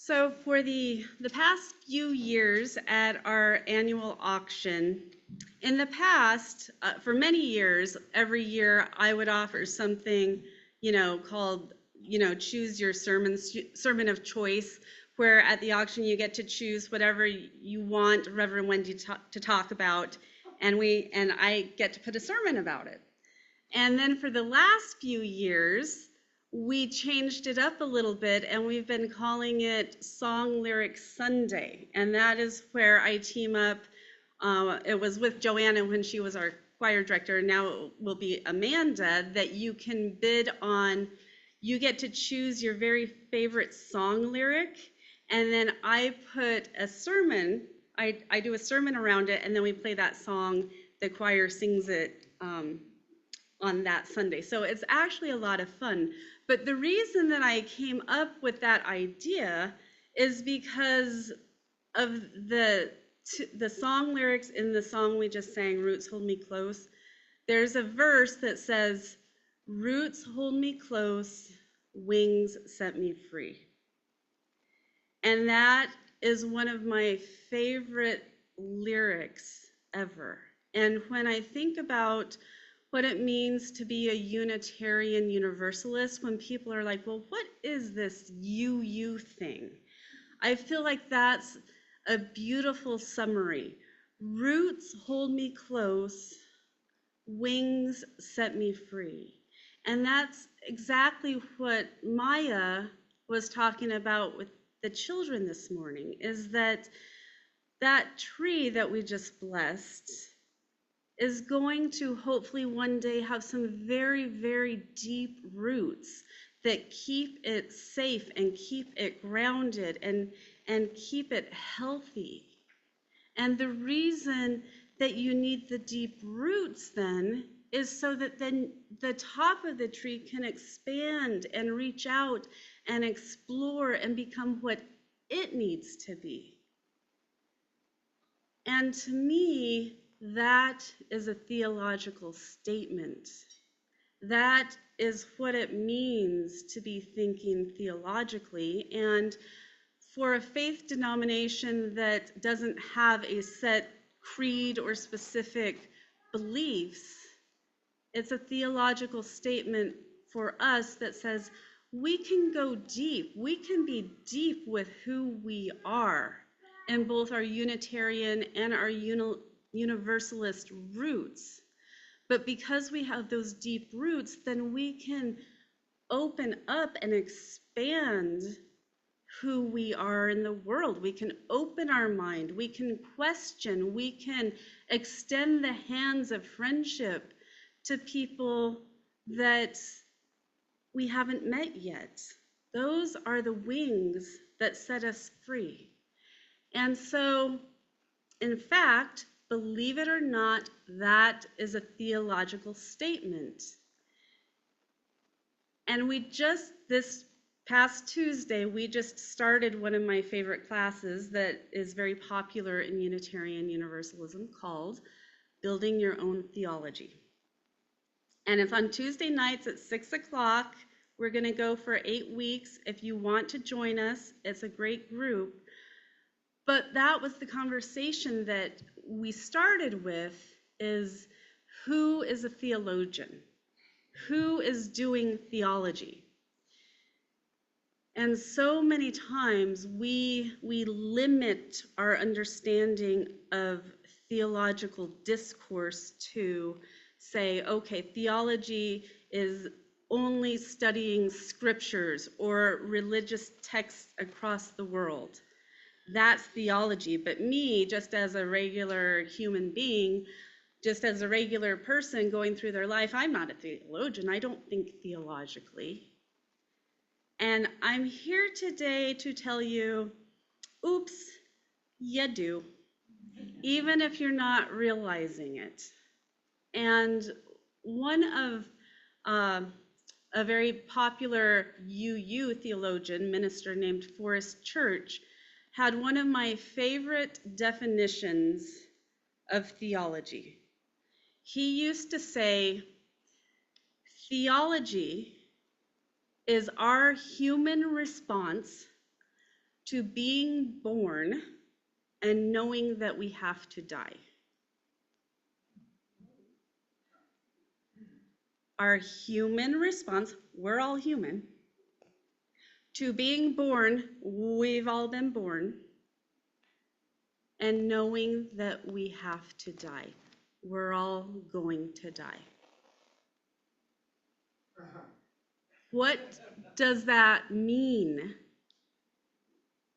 So for the past few years at our annual auction, in the past, for many years, every year I would offer something, called, choose your sermon of choice, where at the auction you get to choose whatever you want Reverend Wendy to talk about, and I get to put a sermon about it. And then for the last few years, we changed it up a little bit and we've been calling it Song Lyric Sunday. And that is where I team up. It was with Joanna when she was our choir director. Now it will be Amanda, that you can bid on. You get to choose your very favorite song lyric. And then I put a sermon. I do a sermon around it, and then we play that song. The choir sings it on that Sunday. So it's actually a lot of fun. But the reason that I came up with that idea is because of the song lyrics in the song we just sang, Roots Hold Me Close. There's a verse that says, roots hold me close, wings set me free. And that is one of my favorite lyrics ever. And when I think about what it means to be a Unitarian Universalist, when people are like, well, what is this you thing? I feel like that's a beautiful summary. Roots hold me close, wings set me free. And that's exactly what Maya was talking about with the children this morning, is that tree that we just blessed is going to hopefully one day have some very, very deep roots that keep it safe and keep it grounded and keep it healthy. And the reason that you need the deep roots then is so that then the top of the tree can expand and reach out and explore and become what it needs to be. And to me, that is a theological statement. That is what it means to be thinking theologically. And for a faith denomination that doesn't have a set creed or specific beliefs, it's a theological statement for us that says we can go deep. We can be deep with who we are in both our Unitarian and our Universalist roots. But because we have those deep roots, then we can open up and expand who we are in the world. We can open our mind. We can question. We can extend the hands of friendship to people that we haven't met yet. Those are the wings that set us free. And so, in fact, believe it or not, that is a theological statement. And this past Tuesday, we just started one of my favorite classes that is very popular in Unitarian Universalism called Building Your Own Theology. And it's on Tuesday nights at 6 o'clock. We're going to go for 8 weeks. If you want to join us, it's a great group. But that was the conversation that we started with, is who is a theologian? Who is doing theology? And so many times we limit our understanding of theological discourse to say, okay, theology is only studying scriptures or religious texts across the world. That's theology. But me, just as a regular human being, just as a regular person going through their life, I'm not a theologian. I don't think theologically. And I'm here today to tell you, oops, you do, even if you're not realizing it. And one of a very popular UU theologian, minister named Forrest Church, had one of my favorite definitions of theology. He used to say, theology is our human response to being born and knowing that we have to die. Our human response, we're all human, to being born, we've all been born, and knowing that we have to die. We're all going to die. What does that mean?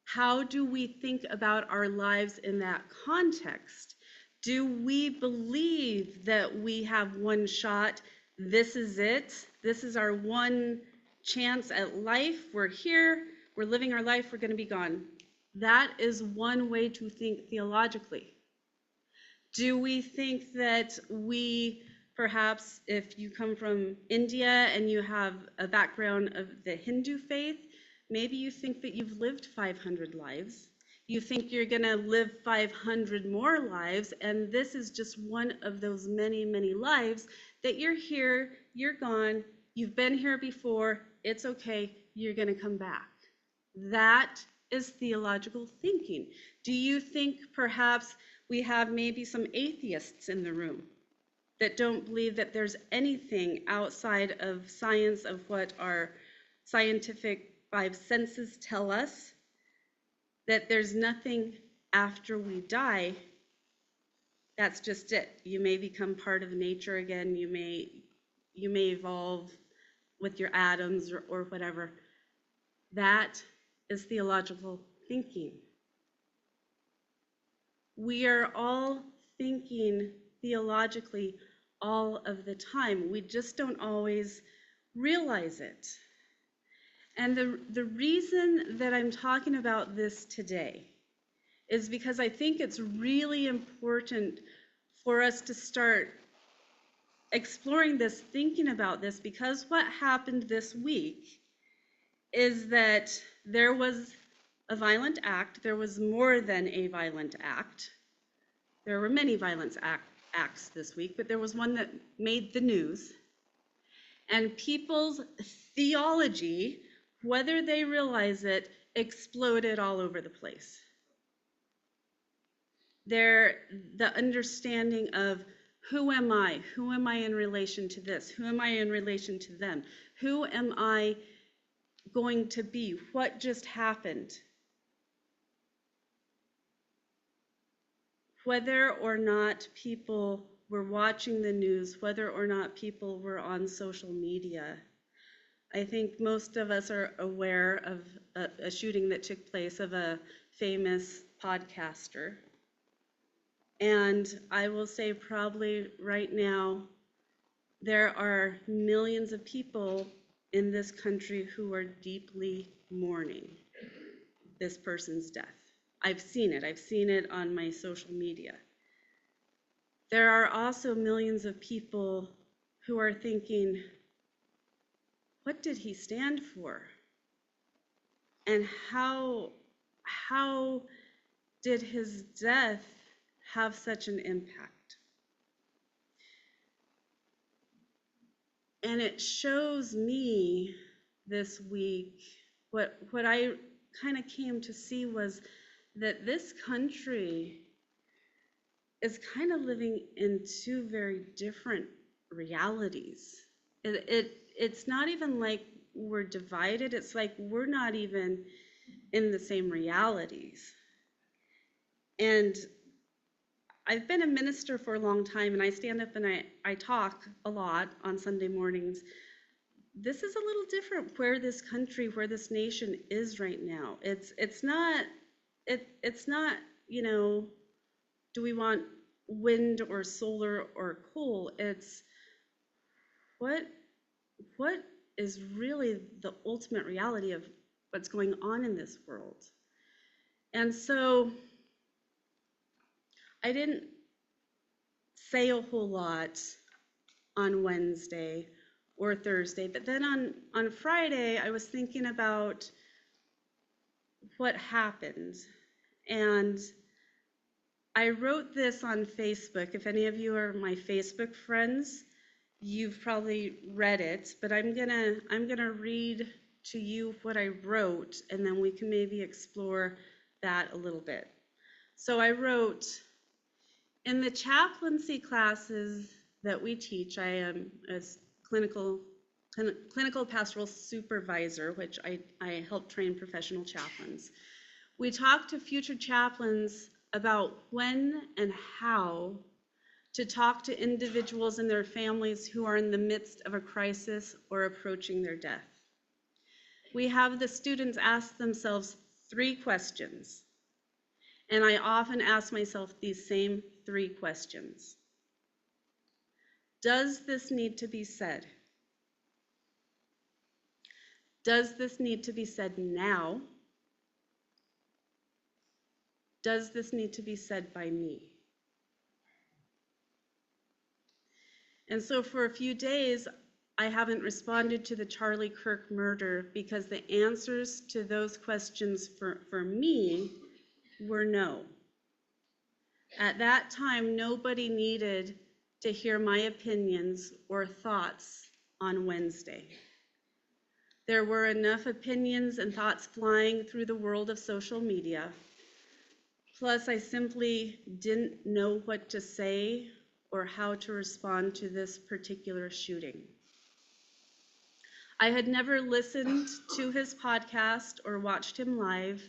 How do we think about our lives in that context? Do we believe that we have one shot? This is it. This is our one chance at life. We're here. We're living our life. We're going to be gone. That is one way to think theologically. Do we think that we, perhaps if you come from India and you have a background of the Hindu faith, maybe you think that you've lived 500 lives. You think you're going to live 500 more lives, and this is just one of those many, many lives that you're here, you're gone, you've been here before, it's okay, you're going to come back. That is theological thinking. Do you think perhaps we have maybe some atheists in the room that don't believe that there's anything outside of science, of what our scientific five senses tell us, that there's nothing after we die? That's just it. You may become part of nature again. You may evolve with your atoms or whatever. That is theological thinking. We are all thinking theologically all of the time. We just don't always realize it. And the reason that I'm talking about this today is because I think it's really important for us to start exploring this, thinking about this, because what happened this week is that there was a violent act. There was more than a violent act. There were many violent acts this week, but there was one that made the news. And people's theology, whether they realize it, exploded all over the place. The understanding of who am I? Who am I in relation to this? Who am I in relation to them? Who am I going to be? What just happened? Whether or not people were watching the news, whether or not people were on social media, I think most of us are aware of a shooting that took place of a famous podcaster. And I will say probably right now, there are millions of people in this country who are deeply mourning this person's death. I've seen it on my social media. There are also millions of people who are thinking, what did he stand for? And how did his death have such an impact? And it shows me this week, what I kind of came to see was that this country is kind of living in two very different realities. It's not even like we're divided. It's like we're not even in the same realities. And I've been a minister for a long time, and I stand up and I talk a lot on Sunday mornings. This is a little different where this country, where this nation is right now. It's not, you know, do we want wind or solar or coal? It's what is really the ultimate reality of what's going on in this world. And so I didn't say a whole lot on Wednesday or Thursday, but then on Friday, I was thinking about what happened. And I wrote this on Facebook. If any of you are my Facebook friends, you've probably read it, but I'm gonna read to you what I wrote, and then we can maybe explore that a little bit. So I wrote, in the chaplaincy classes that we teach, I am a clinical pastoral supervisor, which I help train professional chaplains. We talk to future chaplains about when and how to talk to individuals and their families who are in the midst of a crisis or approaching their death. We have the students ask themselves 3 questions, and I often ask myself these same 3 questions. Does this need to be said? Does this need to be said now? Does this need to be said by me? And so for a few days, I haven't responded to the Charlie Kirk murder because the answers to those questions for me were no. At that time, nobody needed to hear my opinions or thoughts on Wednesday. There were enough opinions and thoughts flying through the world of social media. Plus, I simply didn't know what to say or how to respond to this particular shooting. I had never listened to his podcast or watched him live.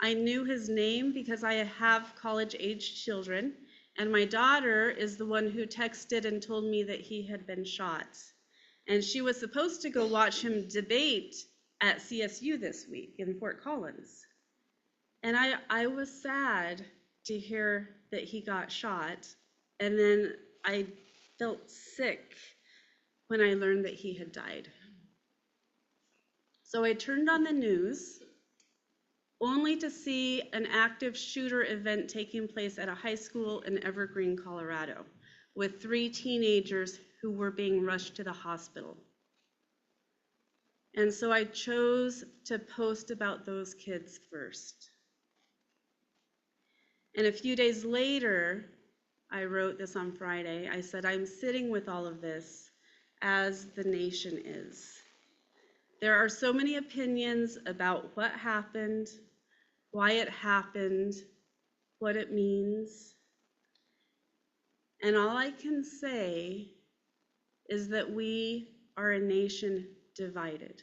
I knew his name because I have college-age children, and my daughter is the one who texted and told me that he had been shot. And she was supposed to go watch him debate at CSU this week in Fort Collins. And I was sad to hear that he got shot, and then I felt sick when I learned that he had died. So I turned on the news, only to see an active shooter event taking place at a high school in Evergreen, Colorado, with 3 teenagers who were being rushed to the hospital. And so I chose to post about those kids first. And a few days later, I wrote this on Friday. I said, I'm sitting with all of this as the nation is. There are so many opinions about what happened, why it happened, what it means. And all I can say is that we are a nation divided.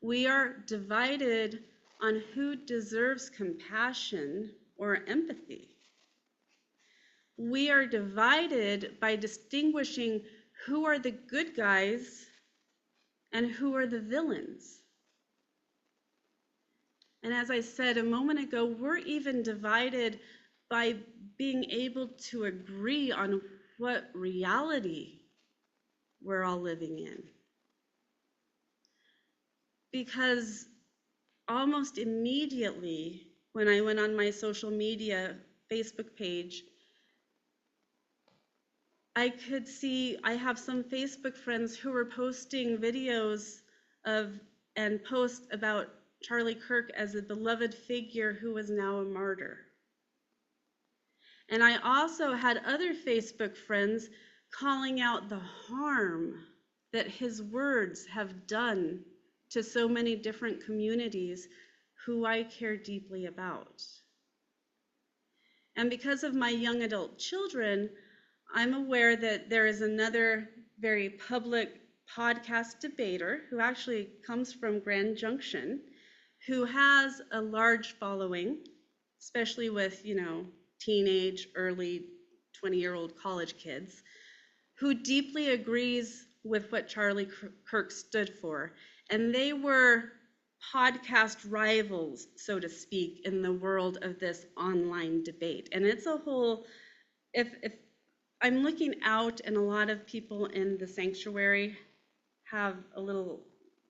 We are divided on who deserves compassion or empathy. We are divided by distinguishing who are the good guys and who are the villains. And as I said a moment ago, we're even divided by being able to agree on what reality we're all living in. Because almost immediately when I went on my social media Facebook page, I could see I have some Facebook friends who were posting videos of and posts about Charlie Kirk as a beloved figure who was now a martyr. And I also had other Facebook friends calling out the harm that his words have done to so many different communities who I care deeply about. And because of my young adult children, I'm aware that there is another very public podcast debater who actually comes from Grand Junction, who has a large following, especially with, teenage, early 20-year-old college kids, who deeply agrees with what Charlie Kirk stood for. And they were podcast rivals, so to speak, in the world of this online debate. And it's a whole, if I'm looking out and a lot of people in the sanctuary have a little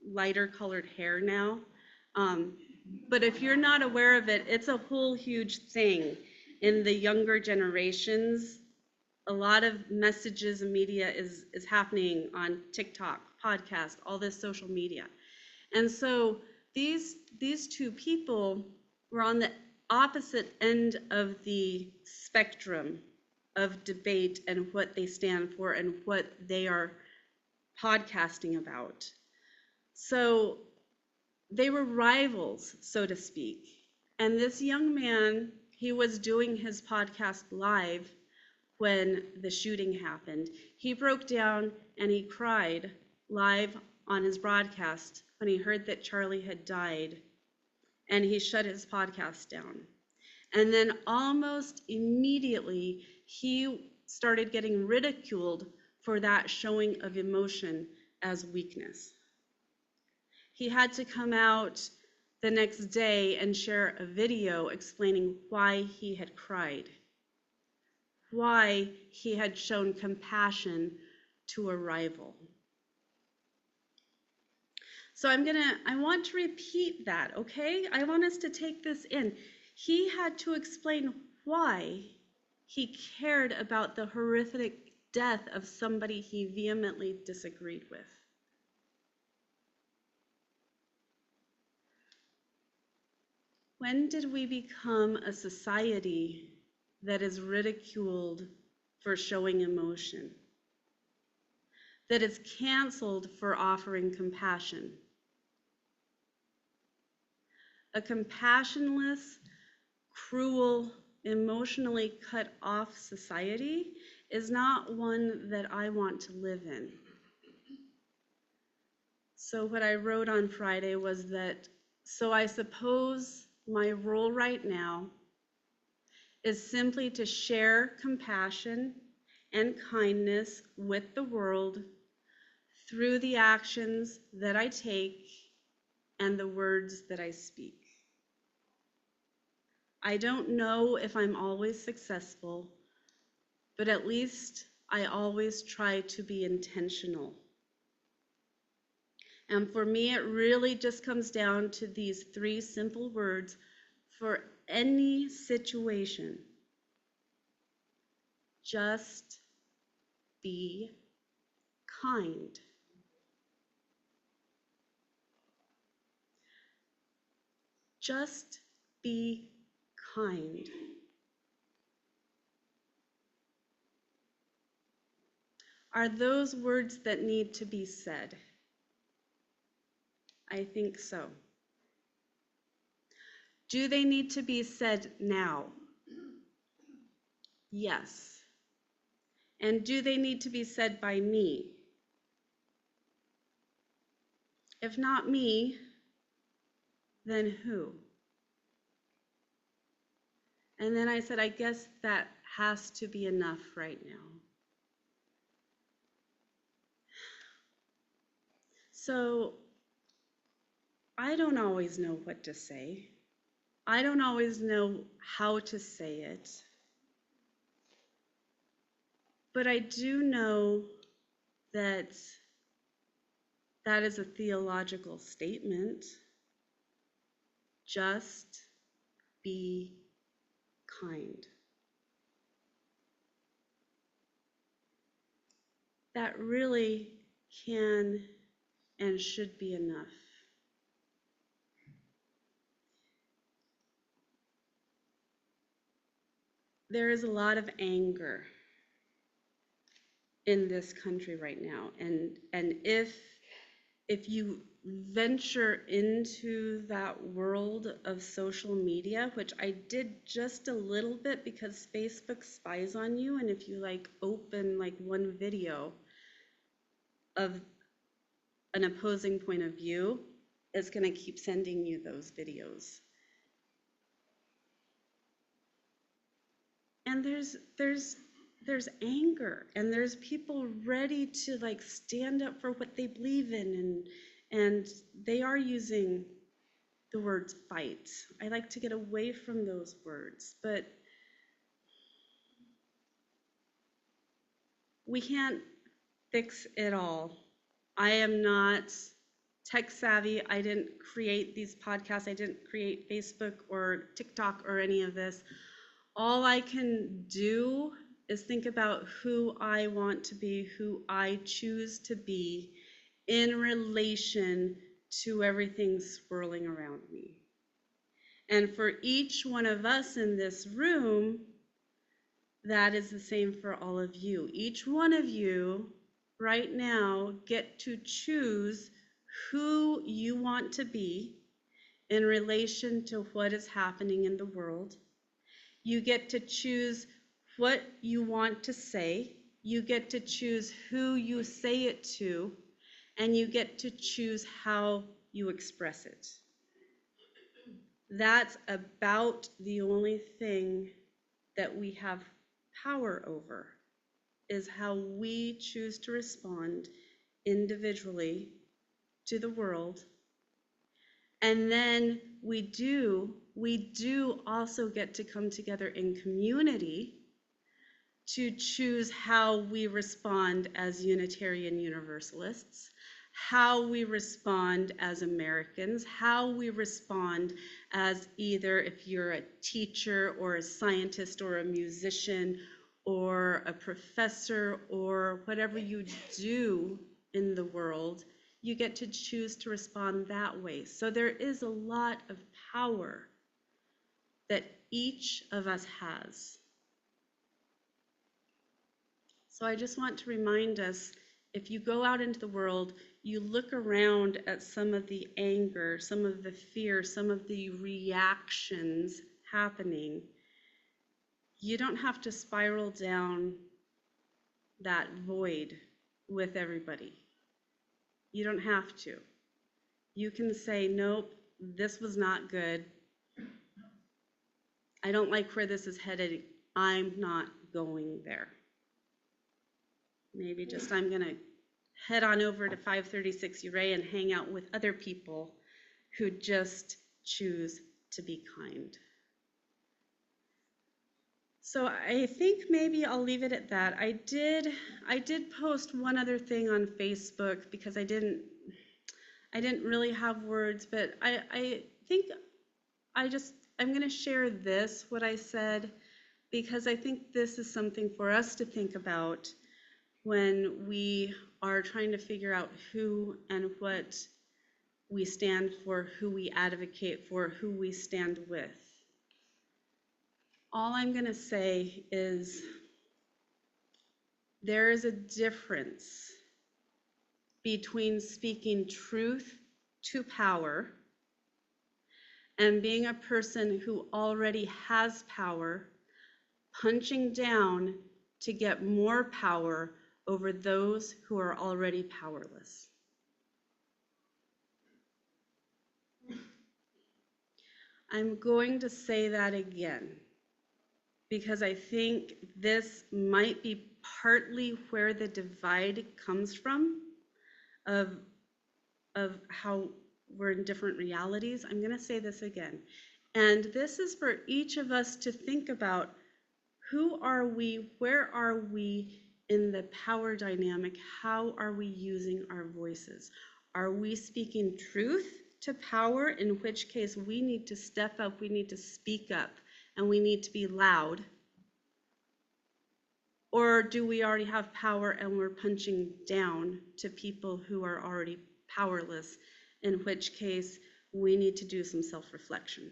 lighter colored hair now. But if you're not aware of it, it's a whole huge thing in the younger generations. A lot of messages and media is happening on TikTok, podcast, all this social media. And so these 2 people were on the opposite end of the spectrum of debate and what they stand for and what they are podcasting about. So they were rivals, so to speak. And this young man, he was doing his podcast live when the shooting happened. He broke down and he cried live on his broadcast when he heard that Charlie had died, and he shut his podcast down. And then almost immediately, he started getting ridiculed for that showing of emotion as weakness. He had to come out the next day and share a video explaining why he had cried, why he had shown compassion to a rival. So I want to repeat that, okay? I want us to take this in. He had to explain why he cared about the horrific death of somebody he vehemently disagreed with. When did we become a society that is ridiculed for showing emotion? That is canceled for offering compassion? A compassionless, cruel, emotionally cut off society is not one that I want to live in. So what I wrote on Friday was that, so I suppose my role right now is simply to share compassion and kindness with the world through the actions that I take and the words that I speak. I don't know if I'm always successful, but at least I always try to be intentional. And for me, it really just comes down to these 3 simple words for any situation. Just be kind. Just be kind. Are those words that need to be said? I think so. Do they need to be said now? Yes. And do they need to be said by me? If not me, then who? And then I said, I guess that has to be enough right now. So I don't always know what to say. I don't always know how to say it. But I do know that that is a theological statement. Just be kind. That really can and should be enough. There is a lot of anger in this country right now, and if you venture into that world of social media, which I did just a little bit because Facebook spies on you, and if you open one video of an opposing point of view, it's going to keep sending you those videos. And there's anger, and there's people ready to stand up for what they believe in, and they are using the words fight. I like to get away from those words, but we can't fix it all. I am not tech savvy. I didn't create these podcasts. I didn't create Facebook or TikTok or any of this. All I can do is think about who I want to be, who I choose to be in relation to everything swirling around me. And for each one of us in this room, that is the same for all of you. Each one of you right now get to choose who you want to be in relation to what is happening in the world. You get to choose what you want to say. You get to choose who you say it to, and you get to choose how you express it. That's about the only thing that we have power over, is how we choose to respond individually to the world. And then we do also get to come together in community to choose how we respond as Unitarian Universalists, how we respond as Americans, how we respond as either if you're a teacher or a scientist or a musician or a professor or whatever you do in the world, you get to choose to respond that way. So there is a lot of power that each of us has. So I just want to remind us, if you go out into the world, you look around at some of the anger, some of the fear, some of the reactions happening, you don't have to spiral down that void with everybody. You don't have to. You can say, nope, this was not good. I don't like where this is headed. I'm not going there. Maybe just I'm going to head on over to 536 Uray and hang out with other people who just choose to be kind. So I think maybe I'll leave it at that. I did post one other thing on Facebook because I didn't really have words, but I think I'm going to share this, what I said, because I think this is something for us to think about when we are trying to figure out who and what we stand for, who we advocate for, who we stand with. All I'm going to say is there is a difference between speaking truth to power and being a person who already has power, punching down to get more power over those who are already powerless. I'm going to say that again, because I think this might be partly where the divide comes from of how we're in different realities. I'm going to say this again. And this is for each of us to think about, who are we? Where are we in the power dynamic? How are we using our voices? Are we speaking truth to power, in which case we need to step up, we need to speak up, and we need to be loud? Or do we already have power and we're punching down to people who are already powerless, in which case we need to do some self-reflection?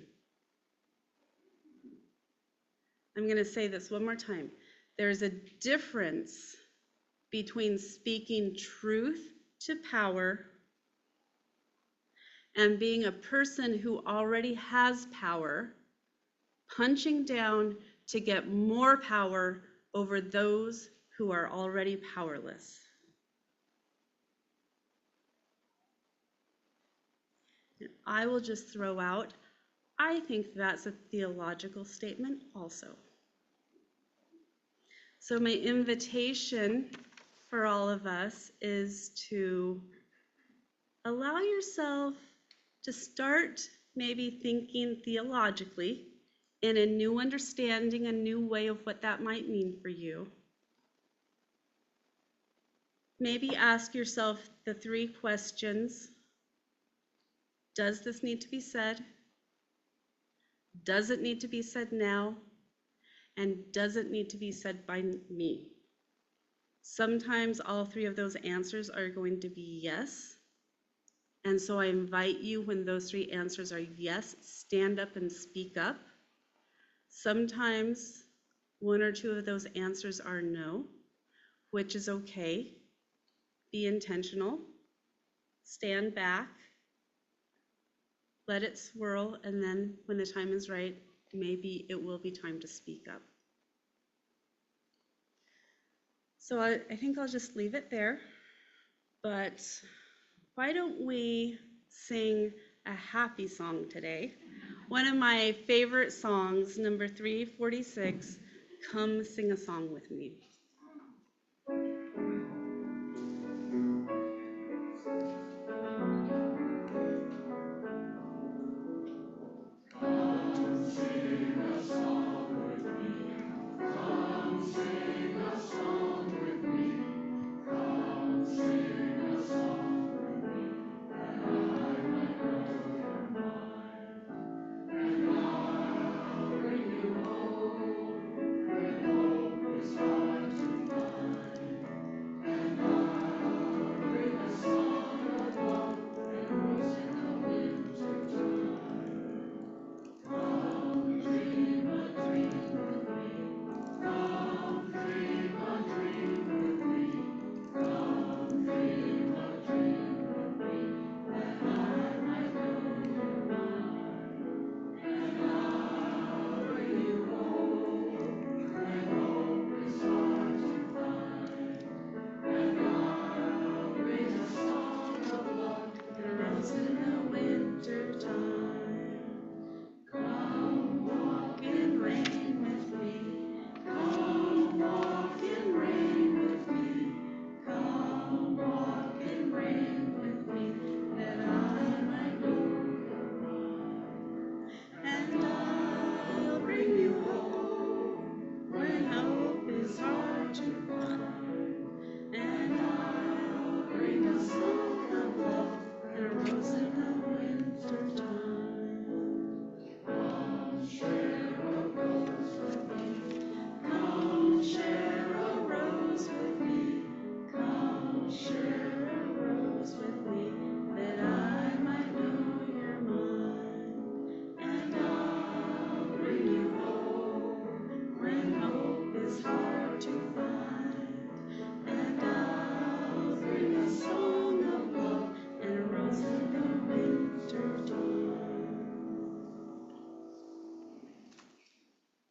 I'm going to say this one more time. There's a difference between speaking truth to power and being a person who already has power, punching down to get more power over those who are already powerless. And I will just throw out, I think that's a theological statement also. So my invitation for all of us is to allow yourself to start maybe thinking theologically in a new understanding, a new way of what that might mean for you. Maybe ask yourself the 3 questions. Does this need to be said? Does it need to be said now? And does it need to be said by me? Sometimes all 3 of those answers are going to be yes. And so I invite you, when those 3 answers are yes, stand up and speak up. Sometimes 1 or 2 of those answers are no, which is okay. Be intentional. stand back, let it swirl, and then when the time is right, maybe it will be time to speak up. So I think I'll just leave it there, but why don't we sing a happy song today? One of my favorite songs, number 346, Come Sing a Song with Me.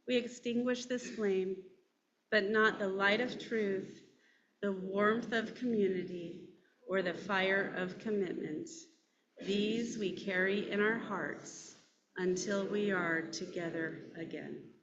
We extinguish this flame, but not the light of truth, the warmth of community, or the fire of commitment. These we carry in our hearts until we are together again.